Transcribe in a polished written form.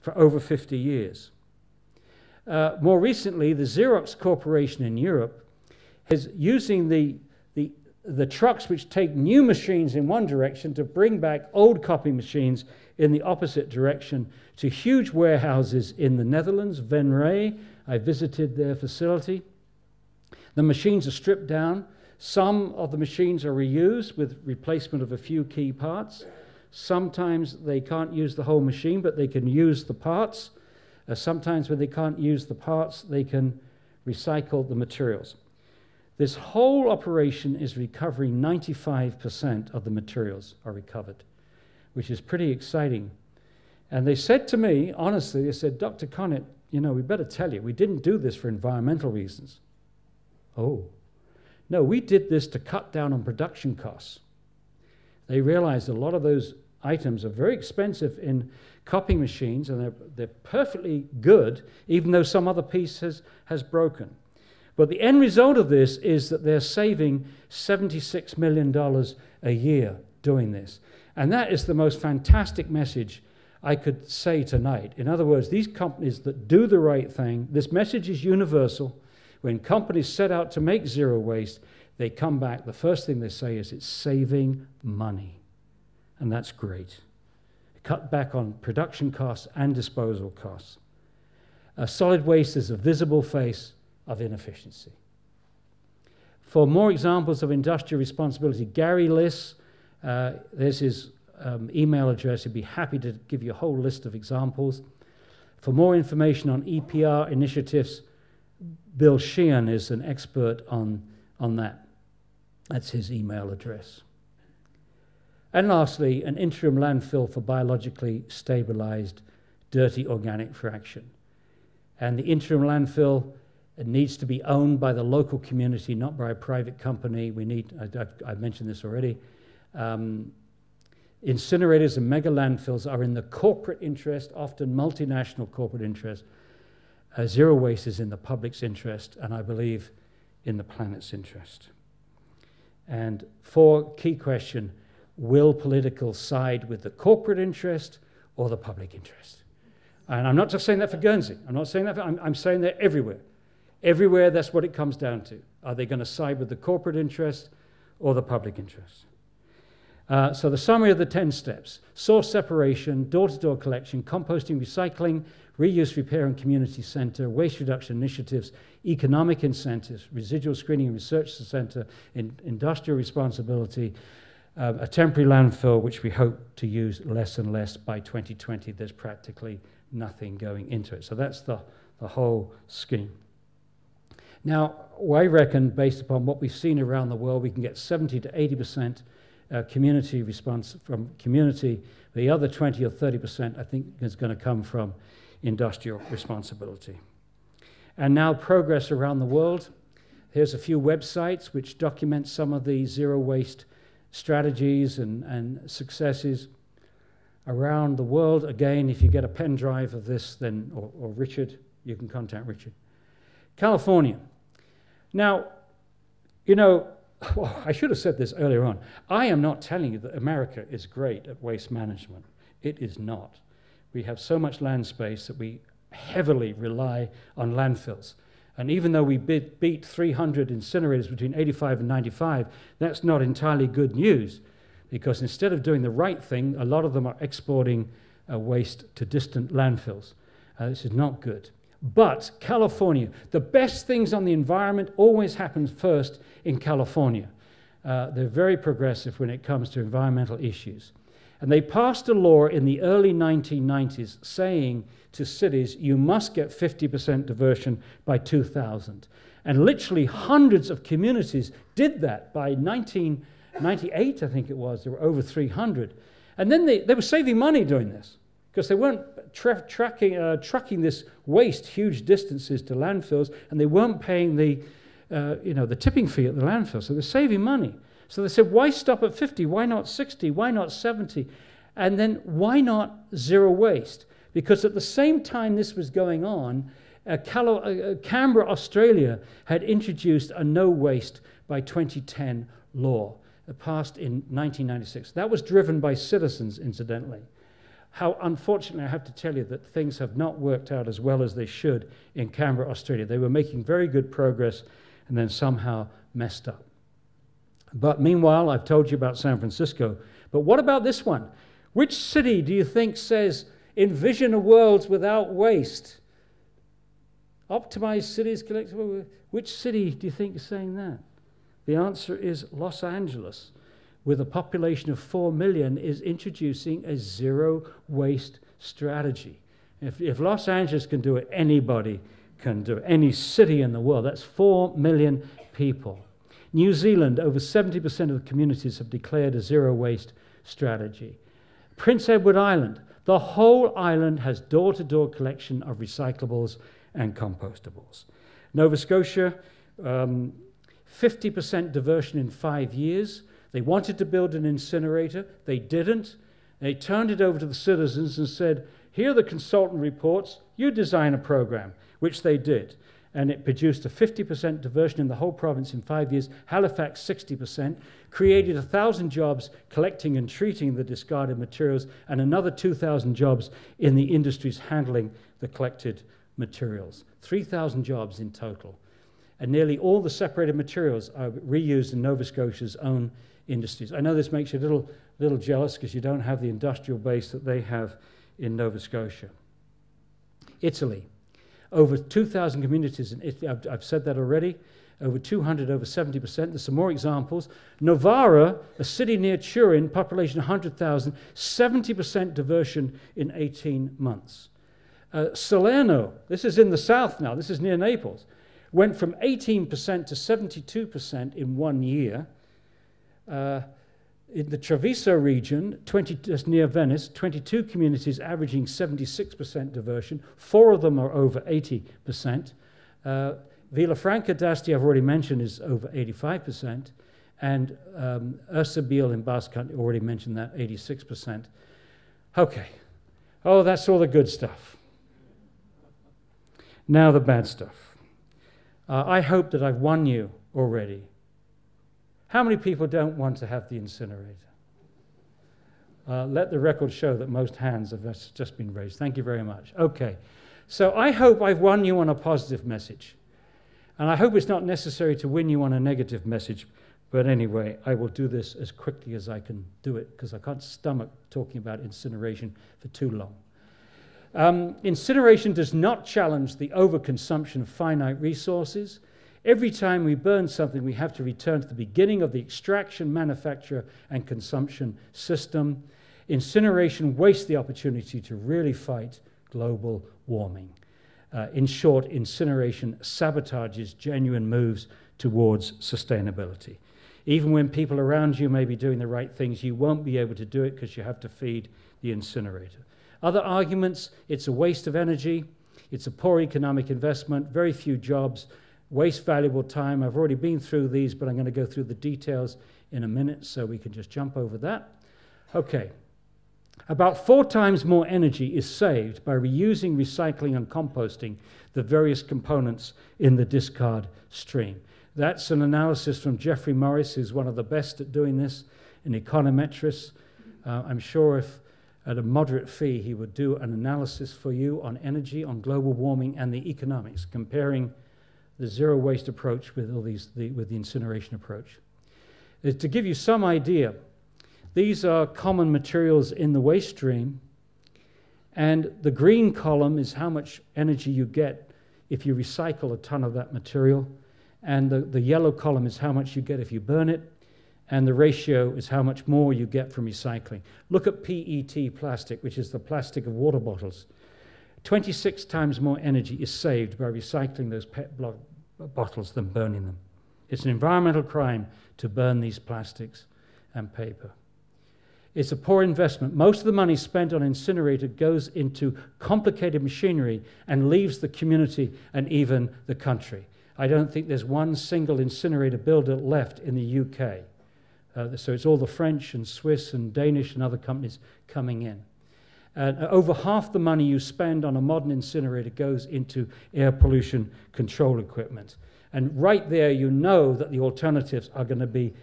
for over 50 years. More recently, the Xerox Corporation in Europe is using the trucks which take new machines in one direction to bring back old copy machines in the opposite direction to huge warehouses in the Netherlands, Venray. I visited their facility. The machines are stripped down. Some of the machines are reused with replacement of a few key parts. Sometimes they can't use the whole machine, but they can use the parts. Sometimes when they can't use the parts, they can recycle the materials. This whole operation is recovering 95% of the materials are recovered, which is pretty exciting. And they said to me, honestly, they said, Dr. Connett, you know, we better tell you, we didn't do this for environmental reasons. Oh, no, we did this to cut down on production costs. They realized a lot of those items are very expensive in copying machines, and they're perfectly good, even though some other piece has broken. But the end result of this is that they're saving $76 million a year doing this. And that is the most fantastic message I could say tonight. In other words, these companies that do the right thing, this message is universal. When companies set out to make zero waste, they come back, the first thing they say is it's saving money. And that's great. Cut back on production costs and disposal costs. Solid waste is a visible face of inefficiency. For more examples of industrial responsibility, Gary Liss, there's his email address. He'd be happy to give you a whole list of examples. For more information on EPR initiatives, Bill Sheehan is an expert on that. That's his email address. And lastly, an interim landfill for biologically stabilized dirty organic fraction. And the interim landfill, it needs to be owned by the local community, not by a private company. We need, I've mentioned this already. Incinerators and mega landfills are in the corporate interest, often multinational corporate interest. Zero waste is in the public's interest, and I believe in the planet's interest. And key question, will political side with the corporate interest or the public interest? And I'm not just saying that for Guernsey. I'm not saying that I'm saying that everywhere. Everywhere, that's what it comes down to. Are they going to side with the corporate interest or the public interest? So the summary of the 10 steps: source separation, door-to-door collection, composting, recycling, reuse, repair, and community center, waste reduction initiatives, economic incentives, residual screening and research center, industrial responsibility, a temporary landfill, which we hope to use less and less by 2020. There's practically nothing going into it. So that's the whole scheme. Now, I reckon, based upon what we've seen around the world, we can get 70 to 80% community response from community. The other 20 or 30%, I think, is going to come from industrial responsibility. And now progress around the world. Here's a few websites which document some of the zero waste strategies and successes around the world. Again, if you get a pen drive of this, then or Richard, you can contact Richard. California. Now, you know, well, I should have said this earlier on. I am not telling you that America is great at waste management. It is not. We have so much land space that we heavily rely on landfills. And even though we beat 300 incinerators between 85 and 95, that's not entirely good news, because instead of doing the right thing, a lot of them are exporting waste to distant landfills. This is not good. But California, the best things on the environment always happen first in California. They're very progressive when it comes to environmental issues. And they passed a law in the early 1990s saying to cities, you must get 50% diversion by 2000. And literally hundreds of communities did that. By 1998, I think it was, there were over 300. And then they were saving money doing this, because they weren't trucking this waste huge distances to landfills, and they weren't paying the tipping fee at the landfill. So they're saving money. So they said, why stop at 50? Why not 60? Why not 70? And then why not zero waste? Because at the same time this was going on, Canberra, Australia had introduced a no waste by 2010 law, passed in 1996. That was driven by citizens, incidentally. how unfortunately I have to tell you that things have not worked out as well as they should in Canberra, Australia. They were making very good progress and then somehow messed up. But meanwhile, I've told you about San Francisco. But what about this one? Which city do you think says, envision a world without waste? Optimize cities, collective. Which city do you think is saying that? The answer is Los Angeles, with a population of 4 million, is introducing a zero waste strategy. If Los Angeles can do it, anybody can do it. Any city in the world. That's 4 million people. New Zealand, over 70% of the communities have declared a zero waste strategy. Prince Edward Island, the whole island has door-to-door collection of recyclables and compostables. Nova Scotia, 50% diversion in 5 years. They wanted to build an incinerator. They didn't. They turned it over to the citizens and said, here are the consultant reports. You design a program, which they did. And it produced a 50% diversion in the whole province in 5 years. Halifax, 60%. Created 1,000 jobs collecting and treating the discarded materials, and another 2,000 jobs in the industries handling the collected materials. 3,000 jobs in total. And nearly all the separated materials are reused in Nova Scotia's own industries. I know this makes you a little jealous because you don't have the industrial base that they have in Nova Scotia. Italy, over 2,000 communities in Italy. I've said that already. Over 200, over 70%. There's some more examples. Novara, a city near Turin, population 100,000, 70% diversion in 18 months. Salerno, this is in the south now, this is near Naples, went from 18% to 72% in 1 year. In the Treviso region, just near Venice, 22 communities averaging 76% diversion. 4 of them are over 80%. Villafranca d'Asti, I've already mentioned, is over 85%. And Ersabil in Basque Country, already mentioned that, 86%. Okay. Oh, that's all the good stuff. Now the bad stuff. I hope that I've won you already. How many people don't want to have the incinerator? Let the record show that most hands have just been raised. Thank you very much. Okay. So I hope I've won you on a positive message. And I hope it's not necessary to win you on a negative message. But anyway, I will do this as quickly as I can do it because I can't stomach talking about incineration for too long. Incineration does not challenge the overconsumption of finite resources. Every time we burn something, we have to return to the beginning of the extraction, manufacture, and consumption system. Incineration wastes the opportunity to really fight global warming. In short, incineration sabotages genuine moves towards sustainability. Even when people around you may be doing the right things, you won't be able to do it because you have to feed the incinerator. Other arguments, it's a waste of energy, it's a poor economic investment, very few jobs, waste valuable time. I've already been through these, but I'm going to go through the details in a minute, so we can just jump over that. Okay. About 4 times more energy is saved by reusing, recycling, and composting the various components in the discard stream. That's an analysis from Jeffrey Morris, who's one of the best at doing this, an econometrist. I'm sure if at a moderate fee, he would do an analysis for you on energy, on global warming, and the economics, comparing the zero waste approach with all these, with the incineration approach. To give you some idea, these are common materials in the waste stream, and the green column is how much energy you get if you recycle a ton of that material, and the yellow column is how much you get if you burn it, and the ratio is how much more you get from recycling. Look at PET plastic, which is the plastic of water bottles. 26 times more energy is saved by recycling those PET bottles than burning them. It's an environmental crime to burn these plastics and paper. It's a poor investment. Most of the money spent on incinerator goes into complicated machinery and leaves the community and even the country. I don't think there's one single incinerator builder left in the UK. So it's all the French and Swiss and Danish and other companies coming in. Over half the money you spend on a modern incinerator goes into air pollution control equipment. And right there, you know that the alternatives are going to be